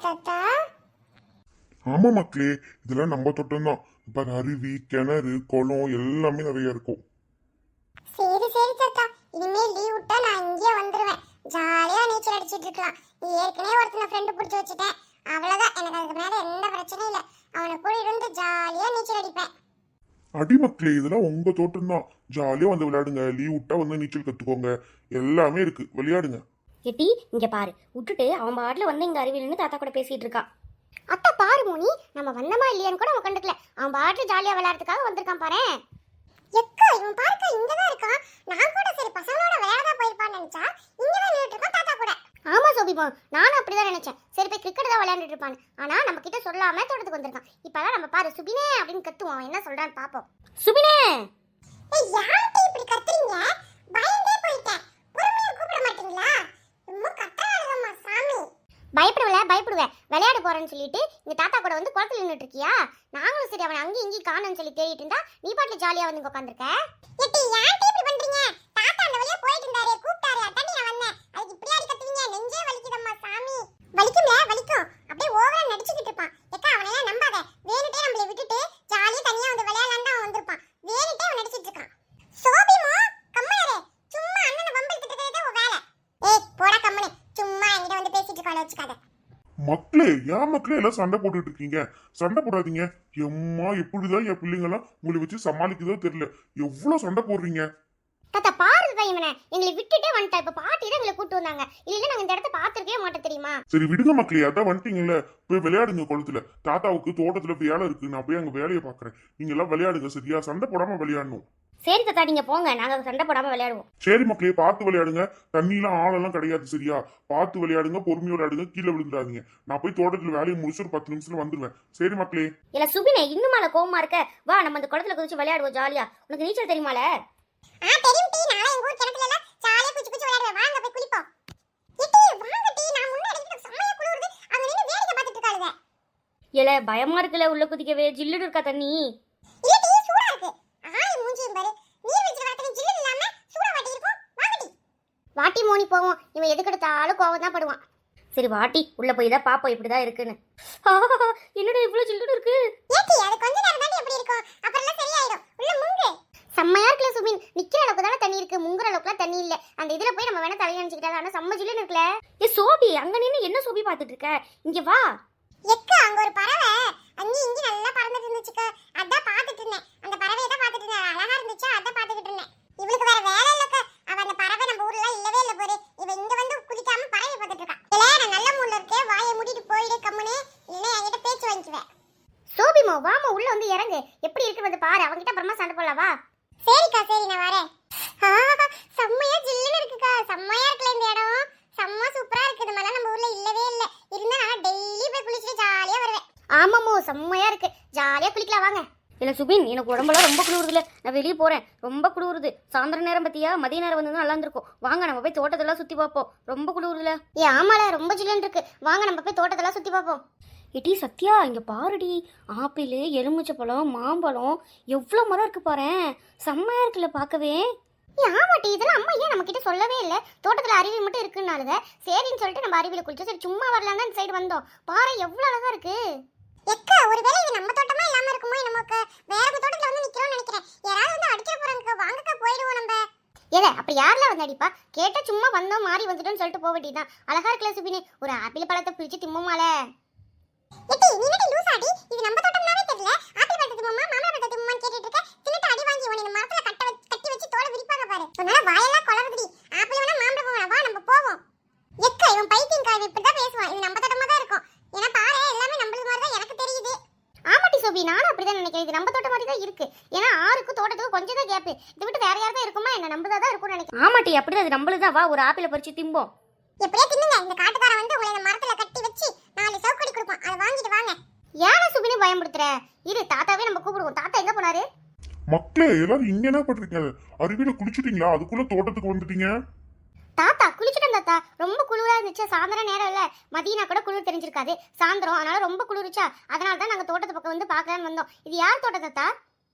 தாத்தா? ஆமா மக்களே, இதெல்லாம் நம்ம தோட்டம் தான். இப்ப அருவி, கிணறு, குளம் எல்லாமே நிறைய இருக்கும். சரி சரி தாத்தா, இனிமே லீவ் விட்டா நான் இங்கே வந்துருவேன். ஜாலியா நீச்சல் அடிச்சிட்டு இருக்கலாம். ஏற்கனவே ஒருத்தனை ஃப்ரெண்டு பிடிச்சி வச்சுட்டேன். அவ்வளவுதான், எனக்கு அதுக்கு மேல எந்த பிரச்சனையும் இல்லை. அவனை கூட இருந்து ஜாலியா நீச்சல் அடிப்பேன். அடி மக்களே, இதெல்லாம் உங்க தோட்டம் தான். ஜாலியா வந்து விளையாடுங்க. லீவ் விட்டா வந்து நீச்சல் கத்துக்கோங்க. எல்லாமே இருக்கு, விளையாடுங்க. எட்டி இங்க பாரு, விட்டுட்டு அவன் பாட்டில் வந்து இங்க அருவியில்னு தாத்தா கூட பேசிட்டு இருக்கான். அத்தை பாரு மோனி, நம்ம வந்தமா இல்லையான்னு கூட அவன் கண்டுக்கல. அவன் பாட்டு ஜாலியா விளையாடுறதுக்காக வந்திருக்கான் பாரு. எக்கா இவன் பாருக்கா, இங்கதான் இருக்கான். நான் கூட சரி பசங்களோட விளையாட போயிருப்பான்னு நினைச்சா இங்கதான் நின்றுட்டு இருக்கான் தாத்தா கூட. ஆமா சோபிமா, நானும் அப்படிதான் நினைச்சேன். சரி போய் கிரிக்கெட் தான் விளையாண்டுட்டு இருப்பான். ஆனா நம்ம கிட்ட சொல்லாம தோட்டத்துக்கு வந்திருக்கான். இப்பதான் நம்ம பாரு சுபினே அப்படின்னு கத்துவோம். அவன் என்ன சொல்றான்னு பாப்போம். சுபினே, யார்கிட்ட இப்படி கத்துறீங்க? பயந்தே போயிட்டேன். பொறுமையா கூப்பிட மாட்டீங்களா? ரொம்ப கத்துறானுங்கம்மா சாமி. பயப்படுவேன். விளையாட போறேன்னு சொல்லிட்டு இங்க தாத்தா கூட வந்து குளத்துல நின்னுட்டு இருக்கியா? நாங்களும் சரி அவன் அங்கேயும் இங்கேயும் காணோம்னு சொல்லி தேடிட்டு இருந்தா நீ பாட்டுல ஜாலியா வந்து உட்காந்துருக்க. எட்டி யார்கிட்ட இப்படி பண்றீங்க? தாத்தா அந்த வழியா போயிட்டு இருந்தாரு, கூப்பிட்டாரு, அதான் நான் வந்தேன். அதுக்கு இப்படி ஆடி கத்துவீங்க? நெஞ்சே வலிக்குதம்மா சாமி. வலிக்கும். அப்படியே ஓவரா நடிச்சுக்கிட்டு இருப்பான். எக்கா அவனையெல்லாம் நம்பாத. வேணுட்டே நம்மளை விட்டுட்டு ஜாலியா தனியா வந்து விளையாடலான்னு அவன் வந்திருப்பான். வேணுட்டே அவன் நடிச்சிட்டு இருக்கான். சோபிமோ கம்மனரே, சும்மா அண்ணனை வம்பிழுத்துட்டு இருக்கிறதே உன் வேலை. ஏய் போடா கம்மனே, சும்மா என்கிட்ட வந்து பேசிட்டு இருக்காள வச்சுக்காத. மக்களே, ஏன் மக்களே எல்லாம் சண்டை போட்டுட்டு இருக்கீங்க? சண்டை போடாதீங்க. எம்மா, எப்படிதான் என் பிள்ளைங்கெல்லாம் உங்களை வச்சு சமாளிக்குதோ தெரியல. எவ்வளவு சண்டை போடுறீங்க? தாத்தா பாருங்க இவனை, எங்களை விட்டுட்டே வந்துட்டா. இப்ப பாட்டி தான் எங்களை கூட்டு வந்தாங்க. இல்ல நாங்க இந்த இடத்த பாத்துருக்கவே மாட்டோம் தெரியுமா? சரி விடுங்க மக்களே, அதான் வந்துட்டீங்கல்ல, போய் விளையாடுங்க குளத்துல. தாத்தாவுக்கு தோட்டத்துல வேலை இருக்கு, நான் போய் அங்க வேலையை பாக்குறேன். நீங்க எல்லாம் விளையாடுங்க சரியா? சண்டை போடாம விளையாடணும். சரி தாத்தா நீங்க போங்க, நாங்க சண்டை போடாம விளையாடுவோம். சரி மக்களே, பார்த்து விளையாடுங்க. தண்ணிலாம் ஆழெல்லாம் கிடையாது சரியா? பார்த்து விளையாடுங்க, பொறுமையா விளையாடுங்க, கீழே விழுந்துடாதீங்க. நான் போய் தோட்டத்துல வேலையை முடிச்சு ஒரு 10 நிமிஷத்துல வந்துருவேன். சரி மக்களே. இல்ல சுபினே, இன்னும் மேல கோவமா இருக்க. வா நம்ம அந்த குளத்துல குதிச்சு விளையாடுவோம் ஜாலியா. உனக்கு நீச்சல் தெரியுமால? தெரியும் டீ. நாளை எங்க ஊர் கிணத்துல எல்லாம் ஜாலியா குச்சி விளையாடுவேன். வாங்க போய் குளிப்போம். இட்டி வாங்க டீ, நான் முன்னாடி எனக்கு செம்மையா குளிருது. அங்க நின்னு வேடிக்கை பார்த்துட்டு இருக்காளுங்க. இல்ல பயமா இருக்குல்ல உள்ள குதிக்கவே. ஜில்லுன்னு இருக்கா தண்ணி? இல்ல டீ, சூடா இருக்கு. ஆய் மூஞ்சியும் பாரு, நீர் வச்சிர வரது ஜில்லு இல்லாம சூடா வாட்டி இருக்கும். வாங்க டீ. வாட்டி மோனி போவோம். இவன் எதுக்கு எடுத்தாலும் கோவம் தான் படுவான். சரி வாட்டி உள்ள போய் தான் பாப்போம் இப்படிதான் இருக்குன்னு. என்னடா இவ்வளவு ஜில்லுன்னு இருக்கு? ஏத்தி அது கொஞ்ச நேரம் தாண்டி எப்படி இருக்கும், அப்புறம் எல்லாம் சரியாயிடும். உள்ள முங்கு. செம்மையா இருக்குல சுபின். நிக்கிற அளவுக்கு தானே தண்ணி இருக்கு, முங்குற அளவுக்குலாம் தண்ணி இல்ல. அந்த இதுல போய் நம்ம வேணா தலைய நினைச்சுக்கிட்டா. ஆனா செம்ம ஜில்லுன்னு இருக்குல. ஏ சோபி, அங்க நின்னு என்ன சோபி பாத்துட்டு இருக்க? இங்க வா. எக்கா அங்க ஒரு பறவை அங்க இங்க நல்லா பறந்துட்டு இருந்துச்சுக்க. அதான் பாத்துட்டு இருந்தேன். அந்த பறவையை தான் பாத்துட்டு இருந்தேன். அழகா இருந்துச்சு, அதான் பாத்துக்கிட்டு இருந்தேன். இவளுக்கு வேற வேலை இல்லக்க. அவ அந்த பறவை நம்ம ஊர்ல இல்லவே இல்ல போரு. இவ இங்க வந்து குளிக்காம பறவை பார்த்துட்டு இருக்கா. இல்ல நான் நல்ல மூட்ல இருக்கேன். வாயை மூடிட்டு போயிடு கம்முனே, இல்ல என்கிட்ட பேச்சு வாங்கிக்குவேன். சோபிமோ வாமா உள்ள வந்து இறங்கு. எப்படி இருக்கு வந்து பாரு. அவங்கிட்ட அப்புறமா சண்டை போடலாம் வா. சரிக்கா சரி நான் வரேன். செம்மையா ஜில்லுன்னு இருக்குக்கா. செம்மையா இருக்குல்ல இந்த இடம். செம்ம சூப்பரா இருக்கு. இந்த மாதிரி நம்ம ஊர்ல இல்லவே இல்ல. இருந்தா நான் டெய்லி போய் குளிச்சுட்டு ஜாலியா வருவேன். ஆமாமோ செம்மையா இருக்கு. ஜாலியா குளிக்கலாம் வாங்க. இல்ல சுபின், எனக்கு உடம்பெல்லாம் ரொம்ப குளிருதுல. நான் வெளியே போறேன், ரொம்ப குளிருது. சாயந்தர நேரம் பத்தியா, மதிய நேரம் வந்து நல்லா இருந்திருக்கும். வாங்க நம்ம போய் தோட்டத்தெல்லாம் சுத்தி பார்ப்போம். ரொம்ப குளிருதுல. ஏ ஆமால ரொம்ப ஜில்லுன்னு இருக்கு. வாங்க நம்ம போய் தோட்டத்தெல்லாம் சுத்தி பார்ப்போம். எடி சத்யா, இங்க பாருடி. ஆப்பிள், எலுமிச்சப்பழம், மாம்பழம் எவ்வளோ மரம் இருக்கு பாரு. செம்மையா இருக்குல்ல பார்க்கவே. ஏ ஆமாட்டி, இதெல்லாம் அம்மா ஏன் நம்ம கிட்ட சொல்லவே இல்லை? தோட்டத்துல அருவி மட்டும் இருக்குன்னாலுங்க. சரின்னு சொல்லிட்டு நம்ம அருவியில குளிச்சோம். சரி சும்மா வரலாங்க இந்த சைடு வந்தோம். பாரு எவ்வளவு அழகா இருக்கு. எக்கா ஒருவேளை இது நம்ம தோட்டமா இல்லாம இருக்குமோ நமக்கு. வேற தோட்டத்துல வந்து நிக்கிறோம்னு நினைக்கிறேன். யாராவது வந்து அடிக்க போறாங்க. வாங்கக்கா போயிடுவோம் நம்ம. ஏல அப்ப யாரெல்லாம் வந்து அடிப்பா? கேட்டா சும்மா வந்தோம் மாறி வந்துட்டோம்னு சொல்லிட்டு போக வேண்டியதான். அழகா இருக்குல்ல சுபினி. ஒரு ஆப்பிள் பழத்தை பிரிச்சு திம்முமால. எட்டி நீ என்னடி லூசாடி? இது நம்ம தோட்டம்னாவே தெரியல. ஆப்பிள் பழத்தை திம்முமா மாம்பழ பழத்தை திம்முமான்னு கேட்டிட்டு இருக்க. தின்னுட்டு அடி வாங்கி உன்னை மரத்துல கட்டி வச்சு தோலை விரிப்பாங்க பாரு. உன்னால வாயெல்லாம் குளறுதுடி. ஆப்பிள் வேணா மாம்பழம் வேணா, வா நம்ம போவோம். எக்கா இவன் பைத்தியம் காவி இப்படிதான் பேசுவான். இது நம்ம தோட்டமா தான் இருக்கும். ஏன்னா பாரு எல்லாமே நம்மளது மாதிரி தான் எனக்கு தெரியுது. ஆமாட்டி சோபி, நானும் அப்படிதான் நினைக்கிறேன். இது நம்ம தோட்டம் மாதிரி தான் இருக்கு. ஏன்னா ஆறுக்கு தோட்டத்துக்கு கொஞ்சம் தான் கேப். இதை விட்டு வேற யாரும் இருக்குமா என்ன? நம்மளதான் இருக்கும்னு நினைக்கிறேன். ஆமாட்டி அப்படிதான், அது நம்மளுதான். வா ஒரு ஆப்பிளை பறிச்சு திம்போம். எப்படியே தின்னுங்க. இந்த காட்டுக்காரன் வந்து உங்களை இந்த மரத்துல கட்டி வச்சு 4 சவுக்கடி கொடுப்பான். அதை வாங்கிட்டு வாங்க. ஏன்னா சுபினி பயமுடுத்துற? இரு தாத்தாவே நம்ம கூப்பிடுவோம். தாத்தா எங்க போனாரு? மக்களே எல்லாரும் இங்க என்ன பண்றீங்க? அருவியில குளிச்சுட்டீங்களா? அதுக்குள்ள தோட்டத்துக்கு வந்துட்டீங்க. தாத்தா குளிச்சுட்டேன் தாத்தா. ரொம்ப குளிரா இருந்துச்சு. சாயந்தரம் நேரம் இல்ல, மதியனா கூட குளிர் தெரிஞ்சிருக்காது. சாயந்தரம் அதனால ரொம்ப குளிர்ச்சா, அதனால தான் நாங்க தோட்டத்து பக்கம் வந்து பார்க்கலான்னு வந்தோம். இது யார் தோட்டம் தாத்தா?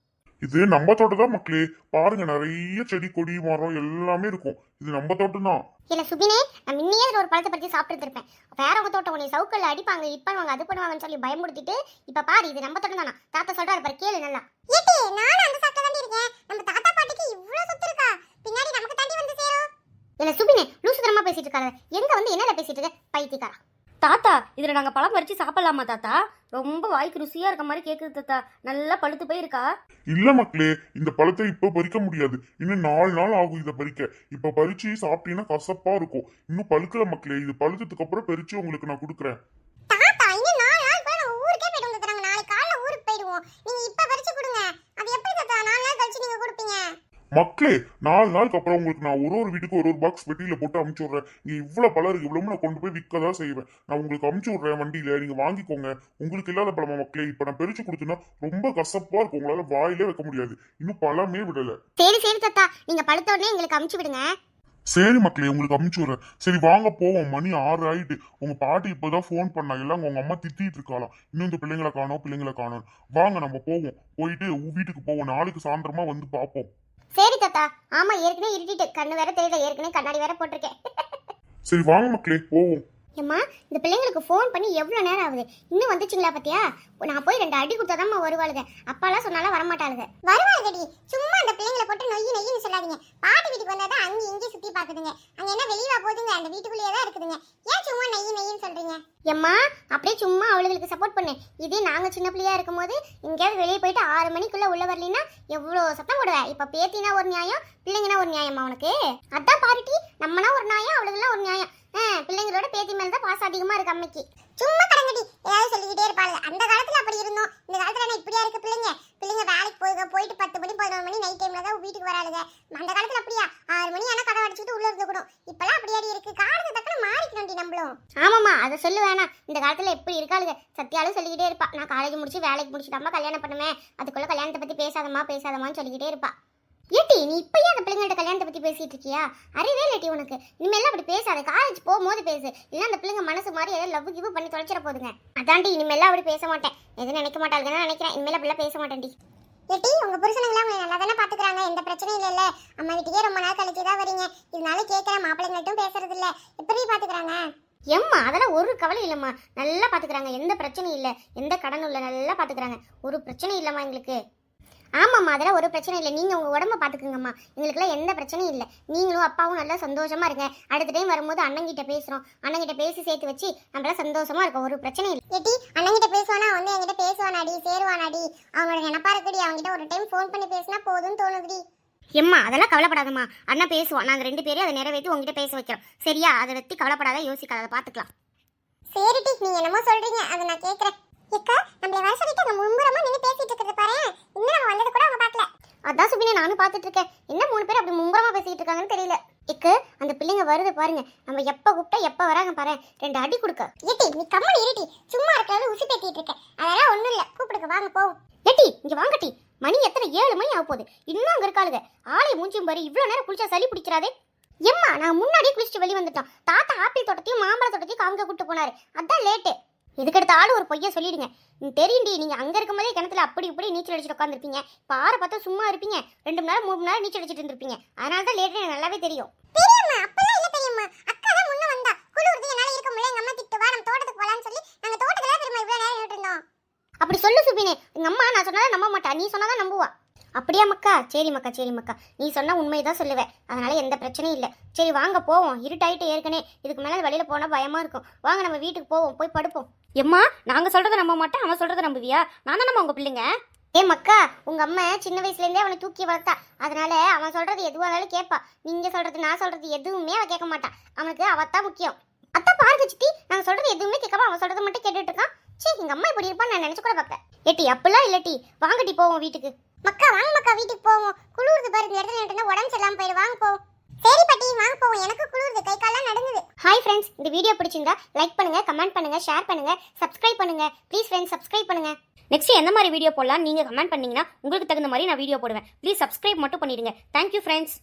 இது நம்ம தோட்டம் தான் மக்களே. பாருங்க, நிறைய செடி கொடி மரம் எல்லாமே இருக்கும். இது நம்ம தோட்டம் தான். இல்ல சுபினே, நான் முன்னையே இதுல ஒரு பழத்தை பறிச்சு சாப்பிட்டு இருப்பேன். வேற உங்க தோட்டம் உன்னை சவுக்கல்ல அடிப்பாங்க, இப்பாங்க, அது பண்ணுவாங்கன்னு சொல்லி பயமுறுத்திட்டு இப்ப பாரு இது நம்ம தோட்டம் தானா. தாத்தா சொல்றாரு பாரு, கேளு நல்லா. ஏட்டி நானும் அந்த சாப்பிட்டு தான் இருக்கேன். நம்ம தாத்தா பாட்டிக்கு இவ்ளோ சொத்து இருக்கா, பின்னாடி நமக்கு தாண்டி வந்து சேரும். இல்ல சுபினே, லூசுதனமா பேசிட்டு இருக்காத. எங்க வந்து என்னல பேசிட்டு இருக்க பைத்தியக்காரா. தாத்தா இதில் நாங்கள் பழம் பறித்து சாப்பிடலாமா தாத்தா? ரொம்ப வாய்க்கு ருசியாக இருக்க மாதிரி கேட்குது தாத்தா. நல்லா பழுத்து போயிருக்கா? இல்ல மக்களே, இந்த பழத்தை இப்ப பறிக்க முடியாது. இன்னும் 4 நாள் ஆகும் இதை பறிக்க. இப்ப பறிச்சு சாப்பிட்டீங்கன்னா கசப்பா இருக்கும். இன்னும் பழுக்கல மக்களே. இது பழுத்ததுக்கு அப்புறம் பறிச்சு உங்களுக்கு நான் கொடுக்குறேன். தாத்தா இன்னும் 4 நாள் போய் நம்ம ஊருக்கே போயிட்டு வந்துறாங்க. நாளைக்கு காலைல ஊருக்கு போயிடுவோம். நீங்க இப்ப பறிச்சு கொடுங்க. அது எப்படி தாத்தா 4 நாள் கழிச்சு நீங்க கொடுப்பீங்க? மக்களே, 4 நாளுக்கு அப்புறம் உங்களுக்கு நான் ஒரு வீட்டுக்கு ஒரு பாக்ஸ் பெட்டியில போட்டு அமுச்சு விடுறேன். இங்க இவ்வளவு பழம் இருக்கு, இவ்வளவு நான் கொண்டு போய் விற்கதான் செய்வேன். நான் உங்களுக்கு அமுச்சு விடுறேன் வண்டியில, நீங்க வாங்கிக்கோங்க. உங்களுக்கு இல்லாத பழமா மக்களே? இப்ப நான் பறிச்சு கொடுத்தேன்னா ரொம்ப கசப்பா இருக்கும், உங்களால வாயிலே வைக்க முடியாது. இன்னும் பழமே விடல. சரி சரி தாத்தா, நீங்க பழுத்த உடனே எங்களுக்கு அமுச்சு விடுங்க. சரி மக்களே, உங்களுக்கு அமுச்சு விடுறேன். சரி வாங்க போவோம். மணி 6 ஆயிட்டு. உங்க பாட்டி இப்பதான் போன் பண்ணா. எல்லாம் உங்க அம்மா திட்டிட்டு இருக்காளாம், இன்னும் இந்த பிள்ளைங்களை காணோம். வாங்க நம்ம போவோம். போயிட்டு வீட்டுக்கு போவோம். நாளைக்கு சாயந்தரமா வந்து பார்ப்போம். சரி தாத்தா. ஆமா ஏற்கனவே இருட்டிட்டு கண்ணு வேற தெரியல, ஏற்கனவே கண்ணாடி வேற போட்டிருக்கேன். சரி வாங்க மக்களே போவோம். ஏம்மா இந்த பிள்ளைங்களுக்கு ஃபோன் பண்ணி எவ்வளோ நேரம் ஆகுது, இன்னும் வந்துச்சுங்களா பாத்தியா? நான் போய் 2 அடி கொடுத்தாதாம்மா வருவாளுங்க. அப்பாலாம் சொன்னாலும் வரமாட்டாளுங்க. வருவாளுங்கடி, சும்மா அந்த பிள்ளைங்களை போட்டு நொய்யின்னு சொல்லாதீங்க. பாட்டி வீட்டுக்கு வந்தாதான் அங்கே இங்கே சுற்றி பார்க்குதுங்க. அங்கே என்ன வெளியே போகுதுங்க, அந்த வீட்டுக்குள்ளேயே தான் இருக்குதுங்க. ஏன் சும்மா நொய்யின்னு சொல்றீங்க? ஏம்மா அப்படியே சும்மா அவளுங்களுக்கு சப்போர்ட் பண்ணு. இதே நாங்கள் சின்ன பிள்ளையா இருக்கும்போது எங்கேயாவது வெளியே போயிட்டு 6 மணிக்குள்ளே உள்ள வரலின்னா எவ்வளோ சத்தம் போடுவேன். இப்போ பேத்தினா ஒரு நியாயம், பிள்ளைங்கன்னா ஒரு நியாயமா உனக்கு? அதான் பாருட்டி, நம்மனா ஒரு நியாயம், அவளுக்குலாம் ஒரு நியாயம். பிள்ளைங்களோட பேத்தி மேல தான் பாசம் அதிகமா இருக்கு அம்மைக்கு. சும்மா கடங்கடி ஏதாவது சொல்லிக்கிட்டே இருப்பாங்க. அந்த காலத்துல அப்படி இருந்தோம், இந்த காலத்துல என்ன இப்படியா இருக்கு பிள்ளைங்க? பிள்ளைங்க வேலைக்கு போயிட்டு 10 மணி 11 மணி நைட் டைம்ல தான் வீட்டுக்கு வராளுங்க. அந்த காலத்துல அப்படியா 6 மணி ஆனா கடை அடிச்சுட்டு உள்ள இருக்கணும். இப்பெல்லாம் அப்படியாடி இருக்கு. காலத்துக்கு தக்கன மாறிக்கணும்டி நம்மளும். ஆமாமா, அதை சொல்லு வேணாம். இந்த காலத்துல எப்படி இருக்காளுங்க. சத்தியாலும் சொல்லிக்கிட்டே இருப்பா, நான் காலேஜ் முடிச்சு வேலைக்கு முடிச்சுட்டாமா கல்யாணம் பண்ணுவேன், அதுக்குள்ள கல்யாணத்தை பத்தி பேசாதமான்னு சொல்லிக்கிட்டே இருப்பா. ஏட்டி நீ இப்பயே அந்த பிள்ளைங்கள்ட்ட கல்யாணத்தை பத்தி பேசிட்டு இருக்கியா? அறிவே இல்லட்டி உனக்கு. இனிமேல் அப்படி பேசாத, காலேஜ் போகும்போது பேசு. இல்ல அந்த பிள்ளைங்க மனசு மாதிரி ஏதோ லவ் கிவ் பண்ணி தொலைச்சிட போதுங்க. அதான்டி இனிமேல் அப்படி பேச மாட்டேன். எதுவும் நினைக்க மாட்டாளுன்னு நினைக்கிறேன். இனிமேல் அப்படிலாம் பேச மாட்டேன்டி. ஏட்டி உங்க புருஷனுங்களாம் உங்களை நல்லா தானே பாத்துக்கிறாங்க, எந்த பிரச்சனையும் இல்லைல்ல? அம்மா வீட்டுக்கே ரொம்ப நாள் கழிச்சு தான் வரீங்க, இதனால கேட்கற மாப்பிள்ளைங்கள்ட்டும் பேசுறது இல்ல. எப்படி பாத்துக்கிறாங்க? எம்மா அதெல்லாம் ஒரு கவலை இல்லம்மா, நல்லா பாத்துக்கிறாங்க. எந்த பிரச்சனையும் இல்லை, எந்த கடனும் இல்லை, நல்லா பாத்துக்கிறாங்க. ஒரு பிரச்சனையும் இல்லம்மா எங்களுக்கு. ஆமாம்மா அதெல்லாம் ஒரு பிரச்சனை இல்லை. நீங்கள் உங்கள் உடம்ப பார்த்துக்குங்கம்மா, எங்களுக்குலாம் எந்த பிரச்சனையும் இல்லை. நீங்களும் அப்பாவும் நல்லா சந்தோஷமா இருங்க. அடுத்த டைம் வரும்போது அண்ணங்கிட்ட பேசுகிறோம், அண்ணங்கிட்ட பேசி சேர்த்து வச்சு நம்மளாம் சந்தோஷமா இருக்கும். ஒரு பிரச்சனை இல்லை. ஏட்டி அண்ணங்கிட்ட பேசுவானா வந்து என்கிட்ட பேசுவானாடி, சேருவானாடி, அவங்களோட நினப்பா இருக்குடி. அவங்ககிட்ட ஒரு டைம் ஃபோன் பண்ணி பேசினா போதும்னு தோணுதுடி. எம்மா அதெல்லாம் கவலைப்படாதம்மா, அண்ணா பேசுவோம். நாங்கள் 2 பேரையும் அதை நிறைவேற்றி உங்ககிட்ட பேச வைக்கிறோம். சரியா? அதை பற்றி கவலைப்படாத, யோசிக்காத, அதை பார்த்துக்கலாம். சரிடி, நீங்க என்னமோ சொல்றீங்க, அதை நான் கேட்குறேன். ஏக்கா நம்மள வர சொல்லிட்டு நம்ம மும்முரமா நின்னு பேசிட்டு இருக்கிறது பாரு, இன்னும் நம்ம வந்தது கூட அவங்க பார்க்கல. அதான் சுபினே நானும் பார்த்துட்டு இருக்கேன். என்ன 3 பேர் அப்படி மும்முரமா பேசிட்டு இருக்காங்கன்னு தெரியல. இக்கு அந்த பிள்ளைங்க வருது பாருங்க, நம்ம எப்ப கூப்பிட்டா எப்ப வராங்க பாரு. 2 அடி கொடுக்க. ஏட்டி நீ கம்மனி இருட்டி, சும்மா இருக்கிறது உசி பேத்திட்டு இருக்க. அதெல்லாம் ஒண்ணும் இல்ல, கூப்பிடுங்க வாங்க போவோம். ஏட்டி இங்க வாங்கட்டி, மணி எத்தனை 7 மணி ஆக போகுது, இன்னும் அங்க இருக்காளுங்க. ஆளை மூஞ்சும் பாரு, இவ்வளவு நேரம் குளிச்சா சளி பிடிக்கிறாதே. எம்மா நான் முன்னாடியே குளிச்சுட்டு வெளியே வந்துட்டோம். தாத்தா ஆப்பிள் தோட்டத்தையும் மாம்பழ தோட்டத்தையும் காமிக்க கூட்டு போனாரு, அதான் லேட்டு. இதுக்கடுத்த ஆளு ஒரு பொய்ய சொல்லிடுங்க. தெரியுண்டி, நீங்க அங்க இருக்கும்போதே கிணத்துல அப்படி இப்படி நீச்சல் அடிச்சுட்டு உட்காந்துருப்பீங்க. பாறை பார்த்தா சும்மா இருப்பீங்க, 2 மணி நேரம் 3 மணி நேரம் நீச்சல் அடிச்சுட்டு இருந்திருப்பீங்க. அதனால தான் லேட்டு, எனக்கு நல்லாவே தெரியும். பெரியம்மா அப்பெல்லாம் இல்ல பெரியம்மா, அக்கா தான் முன்ன வந்தா. குளிர்து என்னால இருக்க முடியல, எங்க அம்மா திட்டுவா, நம்ம தோட்டத்துக்கு போலாம்னு சொல்லி நாங்க தோட்டத்துல திரும்ப இவ்வளவு நேரம் நின்னுட்டு இருந்தோம். அப்படி சொல்லு சுபினே, எங்க அம்மா நான் சொன்னாதான் நம்ப மாட்டா, நீ சொன்னாதான் நம்புவா. அப்படியா மக்கா? சரி மக்கா, நீ சொன்னா உண்மைதான் சொல்லுவேன், அதனால எந்த பிரச்சனையும் இல்லை. சரி வாங்க போவோம், இருட்டாயிட்டு ஏற்கனவே. இதுக்கு மேலே வெளியில போனா பயமா இருக்கும். வாங்க நம்ம வீட்டுக்கு போவோம், போய் படுப்போம். எம்மா நாங்கள் சொல்கிறத நம்ப மாட்டேன், அவன் சொல்கிறத நம்புவியா? நான் தான் நம்ம உங்கள் பிள்ளைங்க. ஏ மக்கா, உங்க அம்மா சின்ன வயசுல இருந்தே அவனை தூக்கி வளர்த்தா, அதனால அவன் சொல்றது எதுவா இருந்தாலும் கேட்பா. நீங்க சொல்றது நான் சொல்றது எதுவுமே அவன் கேட்க மாட்டான். அவனுக்கு அவத்தான் முக்கியம். அத்தா பாருங்க சித்தி, நாங்க சொல்றது எதுவுமே கேட்காம அவன் சொல்றதை மட்டும் கேட்டுட்டு இருக்கான். சரி எங்க அம்மா இப்படி இருப்பான்னு நான் நினைச்சு கூட பார்ப்பேன். ஏட்டி அப்படிலாம் இல்லட்டி, வாங்கட்டி போவோம் வீட்டுக்கு. மக்கா வாங்க மக்கா, வீட்டுக்கு போவோம். குளிர்து பாருங்க, இடத்துல நின்றுனா உடம்பு சரியில்லாம போயிடு. வாங்க போவோம். சரி பாட்டி வாங்க போவோம், எனக்கு குளிர்து, கை கால்லாம் நடுங்குது. ஹாய் ஃப்ரெண்ட்ஸ், இந்த வீடியோ பிடிச்சிருந்தா லைக் பண்ணுங்க, கமெண்ட் பண்ணுங்க, ஷேர் பண்ணுங்க, சப்ஸ்கிரைப் பண்ணுங்க. ப்ளீஸ் ஃப்ரெண்ட்ஸ் சப்ஸ்கிரைப் பண்ணுங்க. நெக்ஸ்ட் எந்த மாதிரி வீடியோ போடலாம் நீங்கள் கமெண்ட் பண்ணிங்கன்னா உங்களுக்கு தகுந்த மாதிரி நான் வீடியோ போடுவேன். ப்ளீஸ் சப்ஸ்கிரைப் மட்டும் பண்ணிடுங்க. Thank you friends.